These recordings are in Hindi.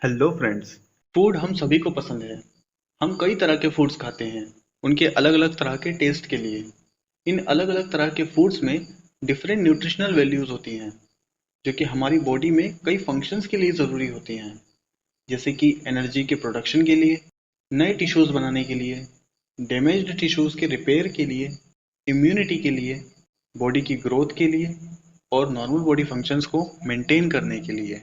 Hello friends. फूड हम सभी को पसंद है। हम कई तरह के फूड्स खाते हैं, उनके अलग अलग तरह के टेस्ट के लिए। इन अलग अलग तरह के फूड्स में डिफरेंट न्यूट्रिशनल वैल्यूज होती हैं, जो कि हमारी बॉडी में कई फंक्शंस के लिए ज़रूरी होती हैं, जैसे कि एनर्जी के प्रोडक्शन के लिए, नए टिश्यूज बनाने के लिए, डैमेज्ड टिश्यूज के रिपेयर के लिए, इम्यूनिटी के लिए, बॉडी की ग्रोथ के लिए और नॉर्मल बॉडी फंक्शंस को मेंटेन करने के लिए।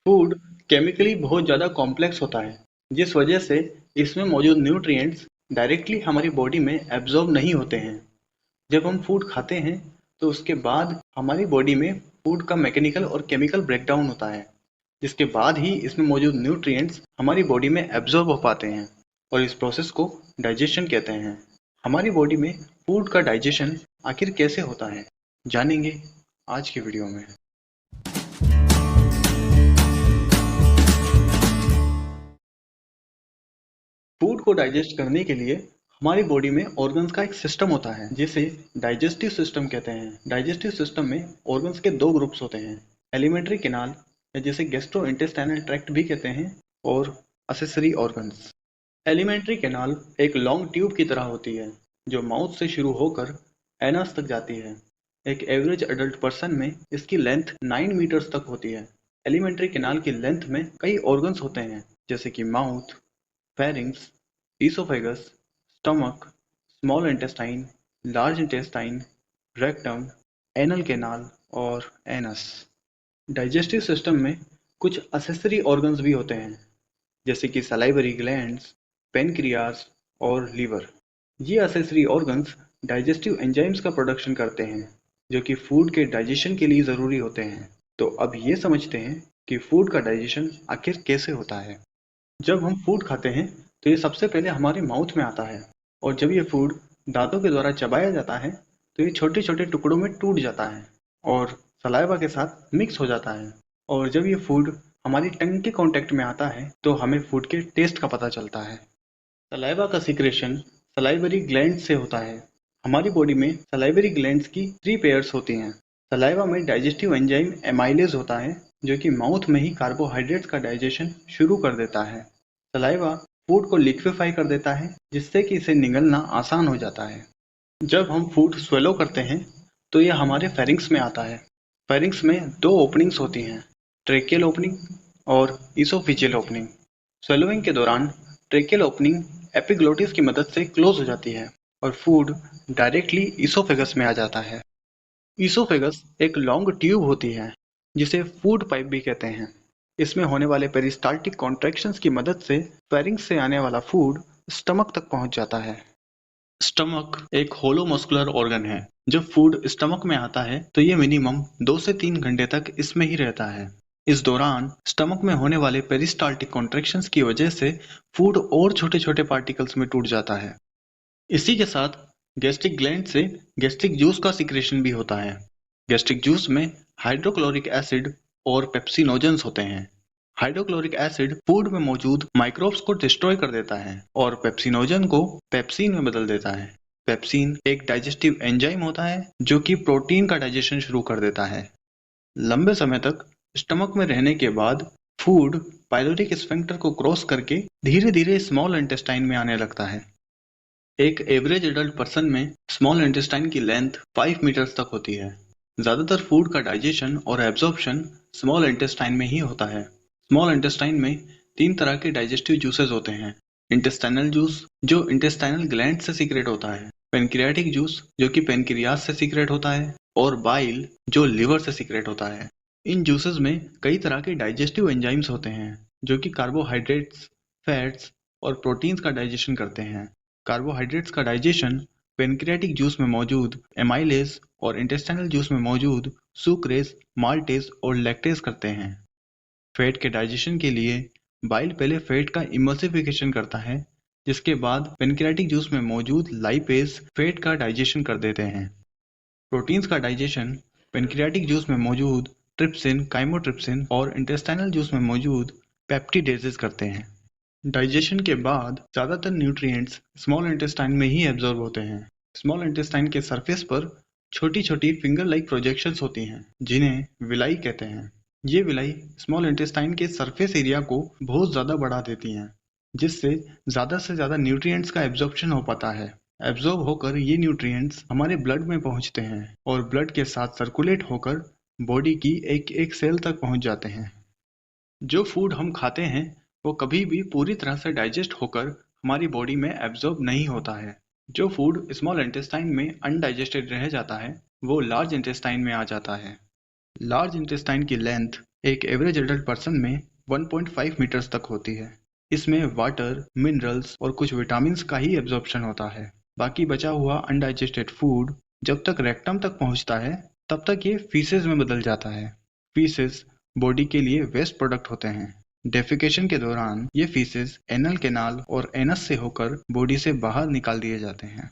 फूड केमिकली बहुत ज़्यादा कॉम्प्लेक्स होता है, जिस वजह से इसमें मौजूद न्यूट्रिएंट्स डायरेक्टली हमारी बॉडी में एब्जॉर्ब नहीं होते हैं। जब हम फूड खाते हैं तो उसके बाद हमारी बॉडी में फूड का मैकेनिकल और केमिकल ब्रेकडाउन होता है, जिसके बाद ही इसमें मौजूद न्यूट्रिएंट्स हमारी बॉडी में एब्जॉर्ब हो पाते हैं और इस प्रोसेस को डाइजेशन कहते हैं। हमारी बॉडी में फूड का डाइजेशन आखिर कैसे होता है, जानेंगे आज की वीडियो में। फूड को डाइजेस्ट करने के लिए हमारी बॉडी में ऑर्गन्स का एक सिस्टम होता है, जिसे डाइजेस्टिव सिस्टम कहते हैं। डाइजेस्टिव सिस्टम में ऑर्गन्स के दो ग्रुप्स होते हैं, एलिमेंट्री कैनाल या जिसे गैस्ट्रो इंटेस्टाइनल ट्रैक्ट भी कहते हैं, और असेसरी ऑर्गन्स। एलिमेंट्री कैनाल एक लॉन्ग ट्यूब की तरह होती है, जो माउथ से शुरू होकर एनस तक जाती है। एक एवरेज एडल्ट पर्सन में इसकी लेंथ 9 मीटर्स तक होती है। एलिमेंट्री कैनाल की लेंथ में कई ऑर्गन्स होते हैं, जैसे कि mouth, pharynx, esophagus, stomach, small intestine, large intestine, rectum, anal canal और anus। डाइजेस्टिव सिस्टम में कुछ असेसरी ऑर्गन्स भी होते हैं, जैसे कि सलाइवरी ग्लैंड्स, पेनक्रियास और लीवर। ये असेसरी ऑर्गन्स डाइजेस्टिव एंजाइम्स का प्रोडक्शन करते हैं, जो कि फूड के डाइजेशन के लिए ज़रूरी होते हैं। तो अब ये समझते हैं कि फूड का डाइजेशन आखिर कैसे होता है। जब हम फूड खाते हैं तो ये सबसे पहले हमारे माउथ में आता है, और जब ये फूड दांतों के द्वारा चबाया जाता है तो ये छोटे छोटे टुकड़ों में टूट जाता है और सलाइवा के साथ मिक्स हो जाता है। और जब ये फूड हमारी टंग के कांटेक्ट में आता है तो हमें फूड के टेस्ट का पता चलता है। सलाइवा का सिक्रेशन सलाइवरी ग्लैंड से होता है। हमारी बॉडी में सलाइवरी ग्लैंड्स की 3 पेयर्स होती हैं। सलाइवा में डाइजेस्टिव एंजाइम एमाइलेज होता है, जो कि माउथ में ही कार्बोहाइड्रेट्स का डाइजेशन शुरू कर देता है। सलाइवा फूड को लिक्विफाई कर देता है, जिससे कि इसे निगलना आसान हो जाता है। जब हम फूड स्वेलो करते हैं तो यह हमारे फेरिंक्स में आता है। फेरिंक्स में 2 ओपनिंग्स होती हैं, ट्रेकियल ओपनिंग और इसोफिजियल ओपनिंग। स्वेलोइंग के दौरान ट्रेकियल ओपनिंग एपिग्लोटिस की मदद से क्लोज हो जाती है और फूड डायरेक्टली इसोफेगस में आ जाता है। इसोफेगस एक लॉन्ग ट्यूब होती है, जिसे फूड पाइप भी कहते हैं। इसमें होने वाले पेरिस्टाल्टिक कॉन्ट्रैक्शंस की मदद से फेरिंक्स से आने वाला फूड स्टमक तक पहुंच जाता है। स्टमक एक होलो मस्कुलर ऑर्गन है। जब फूड स्टमक में आता है तो ये मिनिमम 2 से 3 घंटे तक इसमें ही रहता है। इस दौरान स्टमक में होने वाले पेरिस्टाल्टिक कॉन्ट्रैक्शंस की वजह से फूड और छोटे छोटे पार्टिकल्स में टूट जाता है। इसी के साथ गैस्ट्रिक ग्लैंड से गैस्ट्रिक जूस का सिक्रेशन भी होता है। गैस्ट्रिक जूस में हाइड्रोक्लोरिक एसिड और पेप्सिनोजेंस होते हैं। हाइड्रोक्लोरिक एसिड फूड में मौजूद माइक्रोब्स को डिस्ट्रॉय कर देता है और पेप्सिनोजन को पेप्सिन में बदल देता है। पेप्सिन एक डाइजेस्टिव एंजाइम होता है, जो कि प्रोटीन का डाइजेशन शुरू कर देता है। लंबे समय तक स्टमक में रहने के बाद फूड पाइलोरिक स्फिंक्टर को क्रॉस करके धीरे धीरे स्मॉल इंटेस्टाइन में आने लगता है। एक एवरेज एडल्ट पर्सन में स्मॉल इंटेस्टाइन की लेंथ 5 मीटर्स तक होती है। ज़्यादातर फूड का डाइजेशन और एब्जॉर्प्शन स्मॉल इंटेस्टाइन में ही होता है। स्मॉल इंटेस्टाइन में 3 तरह के डाइजेस्टिव जूसेस होते हैं। इंटेस्टाइनल जूस, जो इंटेस्टाइनल ग्लैंड से सीक्रेट होता है। पेनक्रियाटिक जूस, जो कि पेनक्रियास से सीक्रेट होता है। और बाइल, जो लिवर से सीक्रेट होता है। इन जूसेस में कई तरह के डाइजेस्टिव एंजाइम्स होते हैं, जो कि कार्बोहाइड्रेट्स, फैट्स और प्रोटीन्स का डाइजेशन करते हैं। कार्बोहाइड्रेट्स का डाइजेशन पेनक्रियाटिक जूस में मौजूद एमाइलेज और इंटेस्टाइनल जूस में मौजूद सुक्रेज, माल्टेज और लैक्टेज करते हैं। फैट के डाइजेशन के लिए बाइल पहले फैट का इमल्सिफिकेशन करता है, जिसके बाद पेनक्रियाटिक जूस में मौजूद लाइपेज फैट का डाइजेशन कर देते हैं। प्रोटीन्स का डाइजेशन पेनक्रियाटिक जूस में मौजूद ट्रिप्सिन, काइमोट्रिप्सिन और इंटेस्टाइनल जूस में मौजूद पेप्टिडेजेस करते हैं। डाइजेशन के बाद ज़्यादातर न्यूट्रिएंट्स स्मॉल इंटेस्टाइन में ही एब्जॉर्ब होते हैं। स्मॉल इंटेस्टाइन के सरफेस पर छोटी छोटी फिंगर लाइक प्रोजेक्शंस होती हैं, जिन्हें विलाई कहते हैं। ये विलाई स्मॉल इंटेस्टाइन के सरफेस एरिया को बहुत ज़्यादा बढ़ा देती हैं, जिससे ज़्यादा से ज़्यादा न्यूट्रिएंट्स का एब्जॉर्प्शन हो पाता है। एब्जॉर्ब होकर ये न्यूट्रिएंट्स हमारे ब्लड में पहुंचते हैं और ब्लड के साथ सर्कुलेट होकर बॉडी की एक एक सेल तक पहुंच जाते हैं। जो फूड हम खाते हैं वो कभी भी पूरी तरह से डाइजेस्ट होकर हमारी बॉडी में एब्जॉर्ब नहीं होता है। जो फूड स्मॉल इंटेस्टाइन में अनडाइजेस्टेड रह जाता है वो लार्ज इंटेस्टाइन में आ जाता है। लार्ज इंटेस्टाइन की लेंथ एक एवरेज एडल्ट पर्सन में 1.5 मीटर्स तक होती है। इसमें वाटर, मिनरल्स और कुछ विटामिन्स का ही एब्जॉर्प्शन होता है। बाकी बचा हुआ अनडाइजेस्टेड फूड जब तक रेक्टम तक पहुंचता है तब तक ये फीसेस में बदल जाता है। फीसेस बॉडी के लिए वेस्ट प्रोडक्ट होते हैं। डेफिकेशन के दौरान ये फीसेस एनल कैनाल और एनस से होकर बॉडी से बाहर निकाल दिए जाते हैं।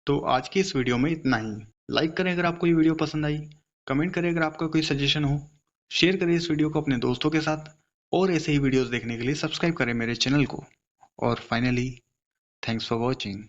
तो आज की इस वीडियो में इतना ही। लाइक करें अगर आपको ये वीडियो पसंद आई, कमेंट करें अगर आपका कोई सजेशन हो, शेयर करें इस वीडियो को अपने दोस्तों के साथ और ऐसे ही वीडियोस देखने के लिए सब्सक्राइब करें मेरे चैनल को। और फाइनली, थैंक्स फॉर वॉचिंग।